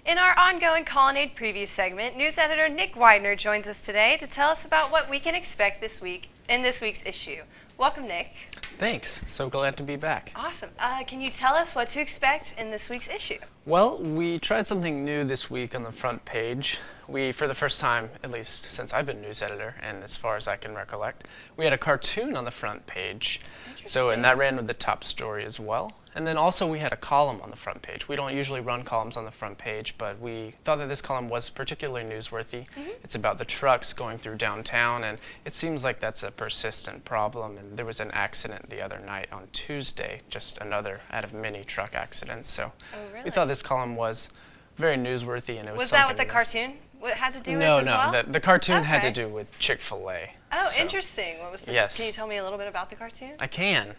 In our ongoing Colonnade preview segment, news editor Nick Widener joins us today to tell us about what we can expect this week in this week's issue. Welcome, Nick. Thanks. So glad to be back. Awesome. Can you tell us what to expect in this week's issue? Well, we tried something new this week on the front page. We, for the first time, at least since I've been news editor, and as far as I can recollect, we had a cartoon on the front page. And that ran with the top story as well. And then also we had a column on the front page. We don't usually run columns on the front page, but we thought that this column was particularly newsworthy. It's about the trucks going through downtown, and it seems like that's a persistent problem. And there was an accident the other night on Tuesday, just another out of many truck accidents. So we thought this column was very newsworthy, and it was Was that what the cartoon had to do with as well? No, the cartoon had to do with Chick-fil-a. Oh, interesting. What was the? Yes. Can you tell me a little bit about the cartoon? I can.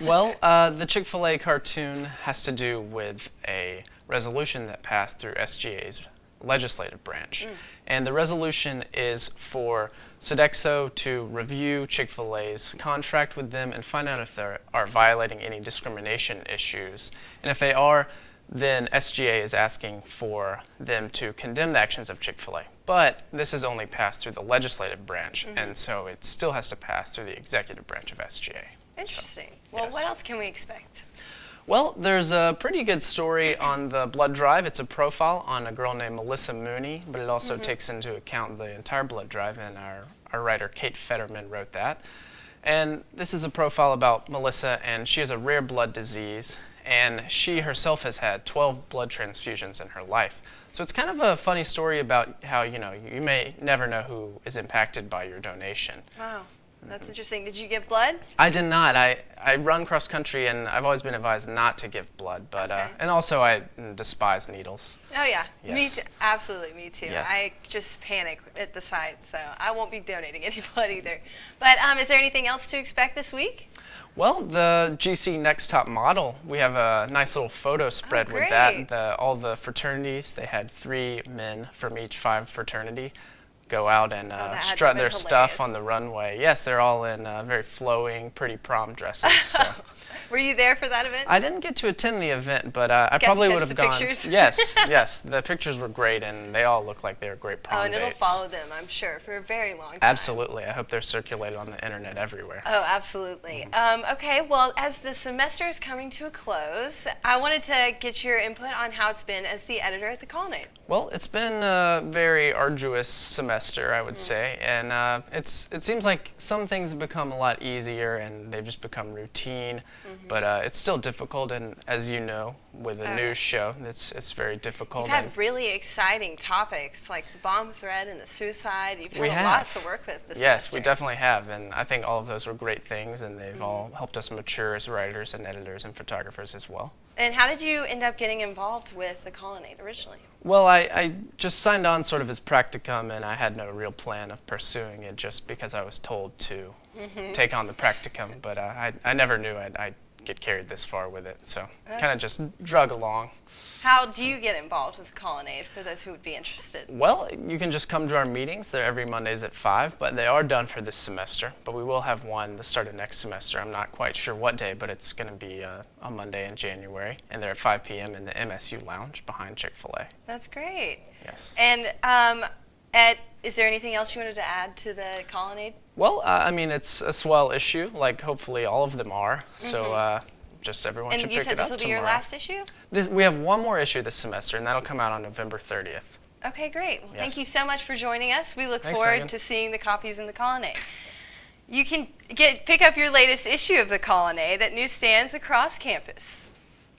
Well, the Chick-fil-A cartoon has to do with a resolution that passed through SGA's legislative branch. And the resolution is for Sodexo to review Chick-fil-A's contract with them and find out if they are violating any discrimination issues. And if they are, then SGA is asking for them to condemn the actions of Chick-fil-A. But this is only passed through the legislative branch, and so it still has to pass through the executive branch of SGA. Interesting. Well, what else can we expect? Well, there's a pretty good story on the blood drive. It's a profile on a girl named Melissa Mooney, but it also takes into account the entire blood drive, and our writer Kate Fetterman wrote that. And this is a profile about Melissa, and she has a rare blood disease, and she herself has had 12 blood transfusions in her life. So it's kind of a funny story about how, you may never know who is impacted by your donation. Wow, that's interesting. Did you give blood? I did not. I run cross country, and I've always been advised not to give blood, but and also I despise needles. Oh yeah, Yes. me too. Absolutely, me too. Yes. I just panic at the sight, so I won't be donating any blood either. But is there anything else to expect this week? Well, the GC Next Top Model, we have a nice little photo spread with that. All the fraternities, they had 3 men from each 5 fraternity go out and strut their stuff on the runway. Yes, they're all in very flowing, pretty prom dresses. So. Were you there for that event? I didn't get to attend the event, but I probably would have gone. Pictures? Yes. The pictures were great, and they all look like they were great prom dates. Oh, and dates. it'll follow them, I'm sure, for a very long time. Absolutely. I hope they're circulated on the internet everywhere. Oh, absolutely. Okay, well, as the semester is coming to a close, I wanted to get your input on how it's been as the editor at the Colonnade. Well, it's been a very arduous semester, I would say, and it seems like some things have become a lot easier and they've just become routine, but it's still difficult, and as you know, with a news show, it's very difficult. You've had really exciting topics like the bomb threat and the suicide. You've had a lot to work with this semester. Yes, we definitely have, and I think all of those were great things, and they've all helped us mature as writers and editors and photographers as well. And how did you end up getting involved with the Colonnade originally? Well, I just signed on sort of as practicum, and I had no real plan of pursuing it just because I was told to take on the practicum, but I never knew I'd get carried this far with it, so kind of just drug along. How do you get involved with Colonnade for those who would be interested? Well, you can just come to our meetings. They're every Mondays at 5, but they are done for this semester. But we will have one the start of next semester. I'm not quite sure what day, but it's going to be a Monday in January, and they're at 5 p.m. in the MSU Lounge behind Chick-fil-A. That's great. Yes. And is there anything else you wanted to add to the Colonnade? Well, I mean, it's a swell issue, like hopefully all of them are. So just everyone should pick it up tomorrow. And you said this will be your last issue? We have one more issue this semester, and that'll come out on November 30th. Okay, great. Well, thank you so much for joining us. We look forward to seeing the copies in the Colonnade. You can pick up your latest issue of the Colonnade at newsstands across campus.